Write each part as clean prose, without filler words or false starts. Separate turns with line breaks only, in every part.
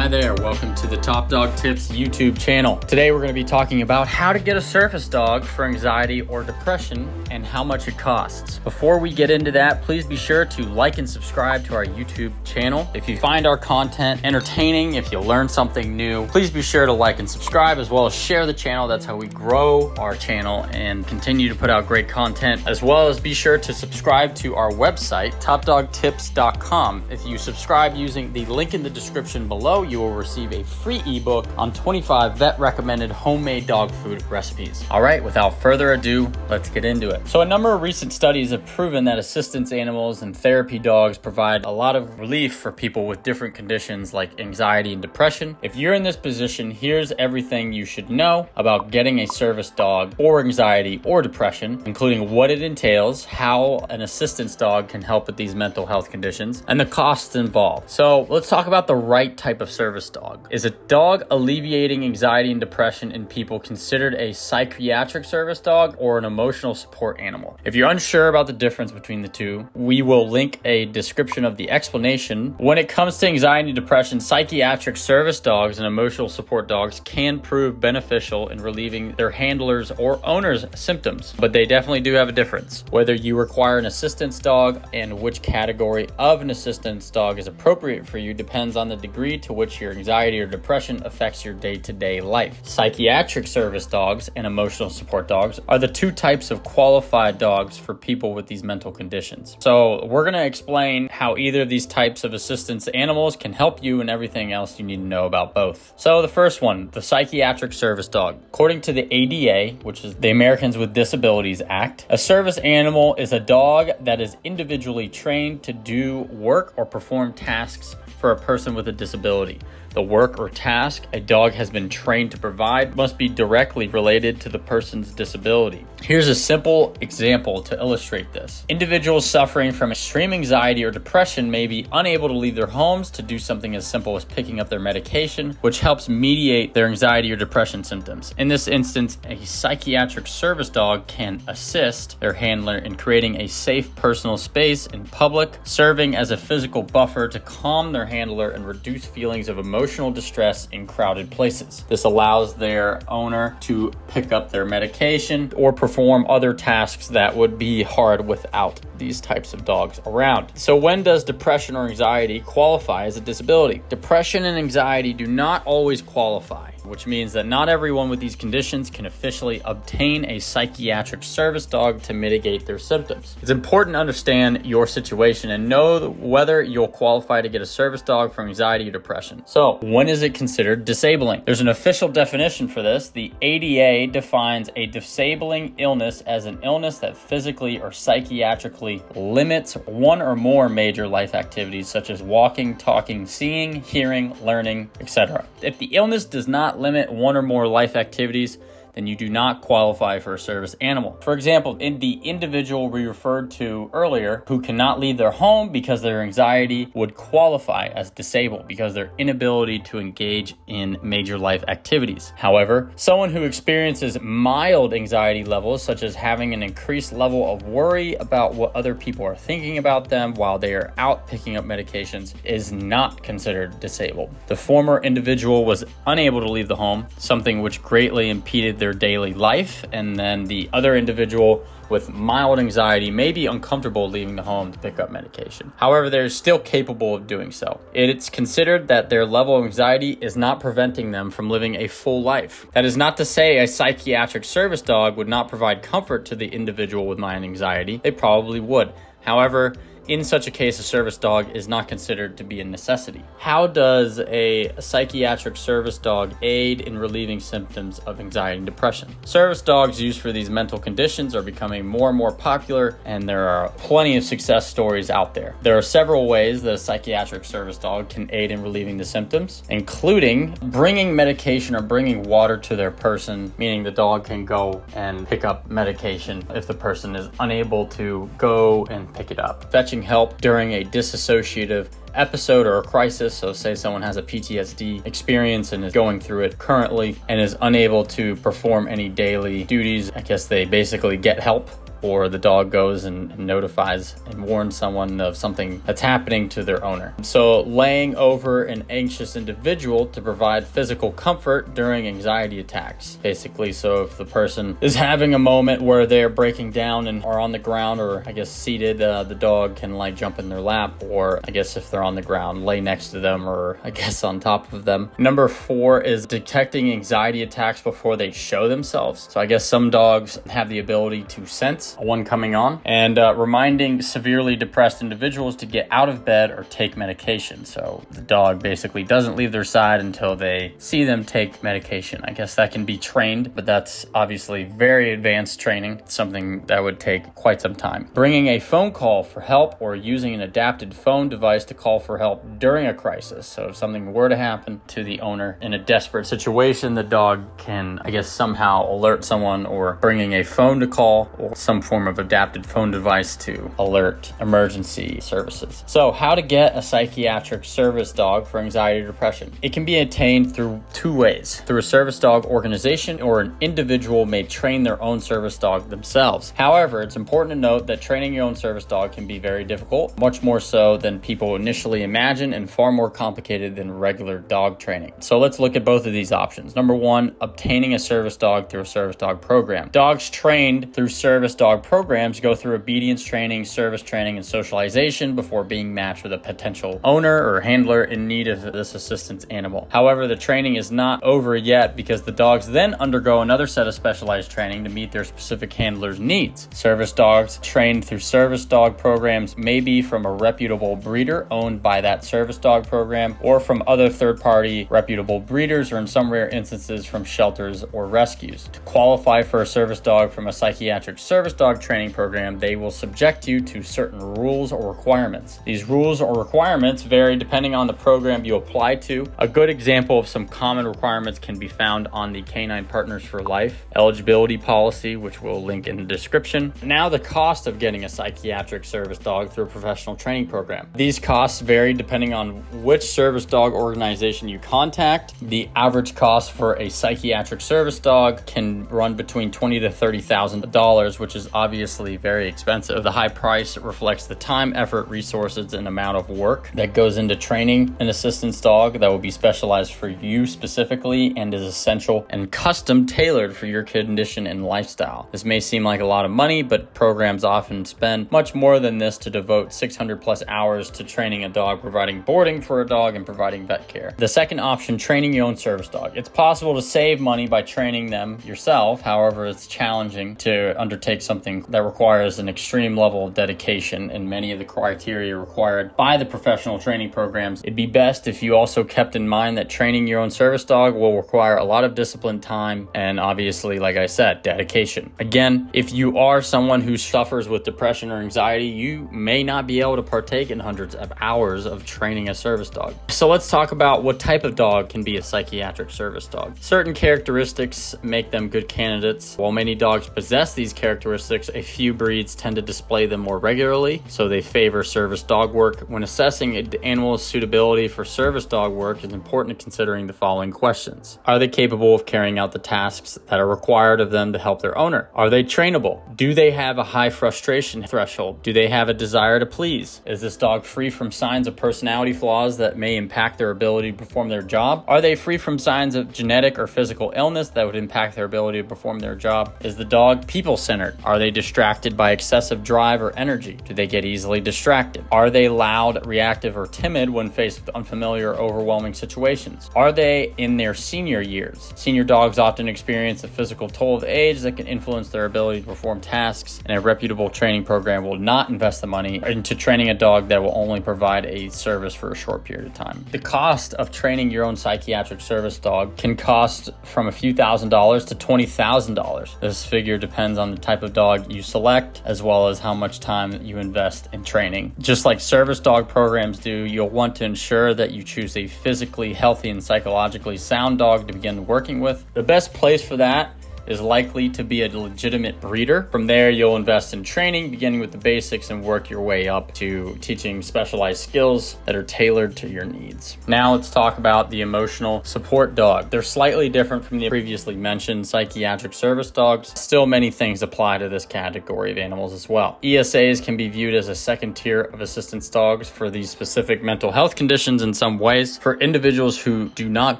Hi there, welcome to the Top Dog Tips YouTube channel. Today we're going to be talking about how to get a service dog for anxiety or depression and how much it costs. Before we get into that, please be sure to like and subscribe to our YouTube channel. If you find our content entertaining, if you learn something new, please be sure to like and subscribe as well as share the channel. That's how we grow our channel and continue to put out great content, as well as be sure to subscribe to our website, topdogtips.com. If you subscribe using the link in the description below, you will receive a free ebook on 25 vet recommended homemade dog food recipes. All right, without further ado, let's get into it. So a number of recent studies have proven that assistance animals and therapy dogs provide a lot of relief for people with different conditions like anxiety and depression. If you're in this position, here's everything you should know about getting a service dog for anxiety or depression, including what it entails, how an assistance dog can help with these mental health conditions, and the costs involved. So let's talk about the right type of service dog. Is a dog alleviating anxiety and depression in people considered a psychiatric service dog or an emotional support animal? If you're unsure about the difference between the two, we will link a description of the explanation. When it comes to anxiety and depression, psychiatric service dogs and emotional support dogs can prove beneficial in relieving their handlers or owners' symptoms, but they definitely do have a difference. Whether you require an assistance dog and which category of an assistance dog is appropriate for you depends on the degree to which your anxiety or depression affects your day-to-day life. Psychiatric service dogs and emotional support dogs are the two types of qualified dogs for people with these mental conditions. So we're going to explain how either of these types of assistance animals can help you and everything else you need to know about both. So the first one, the psychiatric service dog. According to the ADA, which is the Americans with Disabilities Act, a service animal is a dog that is individually trained to do work or perform tasks for a person with a disability. The work or task a dog has been trained to provide must be directly related to the person's disability. Here's a simple example to illustrate this. Individuals suffering from extreme anxiety or depression may be unable to leave their homes to do something as simple as picking up their medication, which helps mediate their anxiety or depression symptoms. In this instance, a psychiatric service dog can assist their handler in creating a safe personal space in public, serving as a physical buffer to calm their handler and reduce feelings of emotional distress in crowded places. This allows their owner to pick up their medication or perform other tasks that would be hard without these types of dogs around. So when does depression or anxiety qualify as a disability? Depression and anxiety do not always qualify, which means that not everyone with these conditions can officially obtain a psychiatric service dog to mitigate their symptoms. It's important to understand your situation and know whether you'll qualify to get a service dog for anxiety or depression. So when is it considered disabling? There's an official definition for this. The ADA defines a disabling illness as an illness that physically or psychiatrically limits one or more major life activities such as walking, talking, seeing, hearing, learning, etc. If the illness does not limit one or more life activities, then you do not qualify for a service animal. For example, in the individual we referred to earlier who cannot leave their home because their anxiety would qualify as disabled because their inability to engage in major life activities. However, someone who experiences mild anxiety levels, such as having an increased level of worry about what other people are thinking about them while they are out picking up medications, is not considered disabled. The former individual was unable to leave the home, something which greatly impeded their daily life, and then the other individual with mild anxiety may be uncomfortable leaving the home to pick up medication. However, they're still capable of doing so. It's considered that their level of anxiety is not preventing them from living a full life. That is not to say a psychiatric service dog would not provide comfort to the individual with mild anxiety. They probably would. However, in such a case, a service dog is not considered to be a necessity. How does a psychiatric service dog aid in relieving symptoms of anxiety and depression? Service dogs used for these mental conditions are becoming more and more popular, and there are plenty of success stories out there. There are several ways that a psychiatric service dog can aid in relieving the symptoms, including bringing medication or bringing water to their person, meaning the dog can go and pick up medication if the person is unable to go and pick it up. Fetching help during a dissociative episode or a crisis. So say someone has a PTSD experience and is going through it currently and is unable to perform any daily duties. I guess they basically get help or the dog goes and notifies and warns someone of something that's happening to their owner. So laying over an anxious individual to provide physical comfort during anxiety attacks. Basically, so if the person is having a moment where they're breaking down and are on the ground, or I guess seated, the dog can like jump in their lap, or I guess if they're on the ground, lay next to them, or I guess on top of them. Number 4 is detecting anxiety attacks before they show themselves. So I guess some dogs have the ability to sense one coming on, and reminding severely depressed individuals to get out of bed or take medication. So the dog basically doesn't leave their side until they see them take medication. I guess that can be trained, but that's obviously very advanced training, something that would take quite some time. Bringing a phone call for help or using an adapted phone device to call for help during a crisis. So if something were to happen to the owner in a desperate situation, the dog can, I guess, somehow alert someone, or bringing a phone to call or some form of adapted phone device to alert emergency services. So how to get a psychiatric service dog for anxiety or depression. It can be attained through 2 ways: through a service dog organization, or an individual may train their own service dog themselves. However, it's important to note that training your own service dog can be very difficult, much more so than people initially imagine, and far more complicated than regular dog training. So let's look at both of these options. Number 1, obtaining a service dog through a service dog program. Dogs trained through service dog programs go through obedience training, service training, and socialization before being matched with a potential owner or handler in need of this assistance animal. However, the training is not over yet, because the dogs then undergo another set of specialized training to meet their specific handler's needs. Service dogs trained through service dog programs may be from a reputable breeder owned by that service dog program, or from other third-party reputable breeders, or in some rare instances from shelters or rescues. To qualify for a service dog from a psychiatric service dog training program, they will subject you to certain rules or requirements. These rules or requirements vary depending on the program you apply to. A good example of some common requirements can be found on the Canine Partners for Life eligibility policy, which we'll link in the description. Now, the cost of getting a psychiatric service dog through a professional training program. These costs vary depending on which service dog organization you contact. The average cost for a psychiatric service dog can run between $20,000 to $30,000, which is obviously very expensive. The high price reflects the time, effort, resources, and amount of work that goes into training an assistance dog that will be specialized for you specifically and is essential and custom tailored for your condition and lifestyle. This may seem like a lot of money, but programs often spend much more than this to devote 600 plus hours to training a dog, providing boarding for a dog, and providing vet care. The second option, training your own service dog. It's possible to save money by training them yourself. However, it's challenging to undertake something that requires an extreme level of dedication and many of the criteria required by the professional training programs. It'd be best if you also kept in mind that training your own service dog will require a lot of discipline, time, and obviously, like I said, dedication. Again, if you are someone who suffers with depression or anxiety, you may not be able to partake in hundreds of hours of training a service dog. So let's talk about what type of dog can be a psychiatric service dog. Certain characteristics make them good candidates. While many dogs possess these characteristics, a few breeds tend to display them more regularly, so they favor service dog work. When assessing an animal's suitability for service dog work, it's important to considering the following questions. Are they capable of carrying out the tasks that are required of them to help their owner? Are they trainable? Do they have a high frustration threshold? Do they have a desire to please? Is this dog free from signs of personality flaws that may impact their ability to perform their job? Are they free from signs of genetic or physical illness that would impact their ability to perform their job? Is the dog people-centered? Are they distracted by excessive drive or energy? Do they get easily distracted? Are they loud, reactive, or timid when faced with unfamiliar or overwhelming situations? Are they in their senior years? Senior dogs often experience the physical toll of age that can influence their ability to perform tasks, and a reputable training program will not invest the money into training a dog that will only provide a service for a short period of time. The cost of training your own psychiatric service dog can cost from a few $1,000s to $20,000. This figure depends on the type of dog you select, as well as how much time you invest in training. Just like service dog programs do, you'll want to ensure that you choose a physically healthy and psychologically sound dog to begin working with. The best place for that is likely to be a legitimate breeder. From there, you'll invest in training, beginning with the basics, and work your way up to teaching specialized skills that are tailored to your needs. Now let's talk about the emotional support dog. They're slightly different from the previously mentioned psychiatric service dogs. Still, many things apply to this category of animals as well. ESAs can be viewed as a second tier of assistance dogs for these specific mental health conditions in some ways. For individuals who do not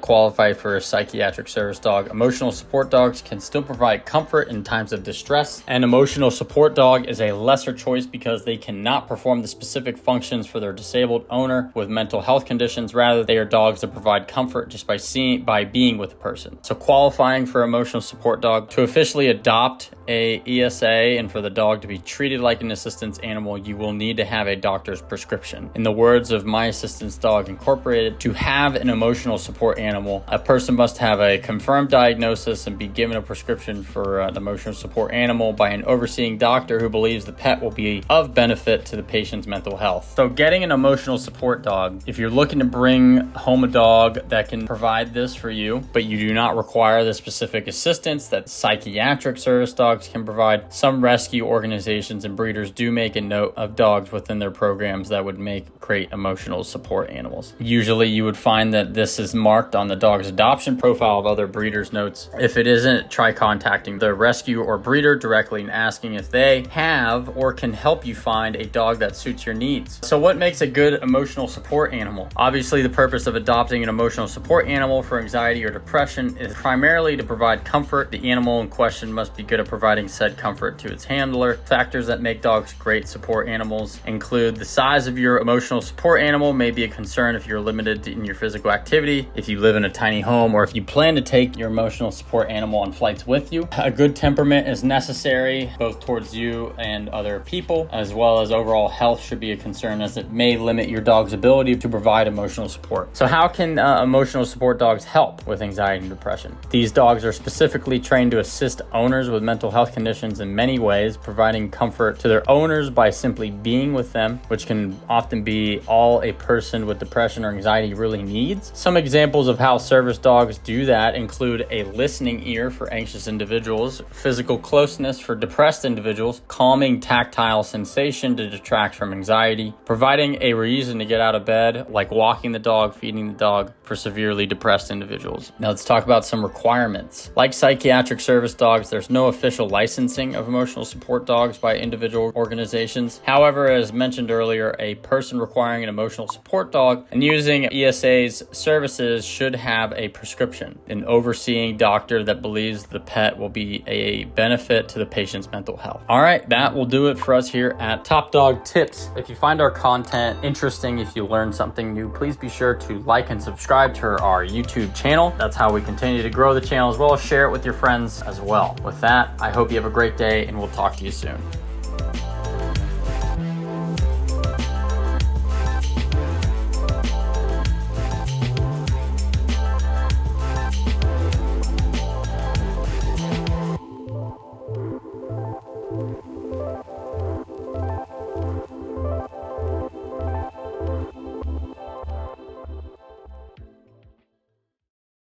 qualify for a psychiatric service dog, emotional support dogs can still provide comfort in times of distress. An emotional support dog is a lesser choice because they cannot perform the specific functions for their disabled owner with mental health conditions. Rather, they are dogs that provide comfort just by being with a person. So qualifying for emotional support dog, to officially adopt a ESA and for the dog to be treated like an assistance animal, you will need to have a doctor's prescription. In the words of My Assistance Dog Incorporated, to have an emotional support animal, a person must have a confirmed diagnosis and be given a prescription for an emotional support animal by an overseeing doctor who believes the pet will be of benefit to the patient's mental health. So getting an emotional support dog, if you're looking to bring home a dog that can provide this for you, but you do not require the specific assistance that psychiatric service dogs can provide, some rescue organizations and breeders do make a note of dogs within their programs that would make great emotional support animals. Usually you would find that this is marked on the dog's adoption profile of other breeders' notes. If it isn't, try contacting the rescue or breeder directly and asking if they have or can help you find a dog that suits your needs. So what makes a good emotional support animal? Obviously, the purpose of adopting an emotional support animal for anxiety or depression is primarily to provide comfort. The animal in question must be good at providing said comfort to its handler. Factors that make dogs great support animals include the size of your emotional support animal may be a concern if you're limited in your physical activity, if you live in a tiny home, or if you plan to take your emotional support animal on flights with you. A good temperament is necessary both towards you and other people, as well as overall health should be a concern as it may limit your dog's ability to provide emotional support. So how can emotional support dogs help with anxiety and depression? These dogs are specifically trained to assist owners with mental health conditions in many ways, providing comfort to their owners by simply being with them, which can often be all a person with depression or anxiety really needs. Some examples of how service dogs do that include a listening ear for anxious individuals, physical closeness for depressed individuals, calming tactile sensation to detract from anxiety, providing a reason to get out of bed, like walking the dog, feeding the dog, for severely depressed individuals. Now let's talk about some requirements. Like psychiatric service dogs, there's no official licensing of emotional support dogs by individual organizations. However, as mentioned earlier, a person requiring an emotional support dog and using ESA's services should have a prescription, an overseeing doctor that believes the pet will be a benefit to the patient's mental health. All right, that will do it for us here at Top Dog Tips. If you find our content interesting, if you learn something new, please be sure to like and subscribe to our YouTube channel. That's how we continue to grow the channel, as well as share it with your friends as well. With that, I hope you have a great day and we'll talk to you soon.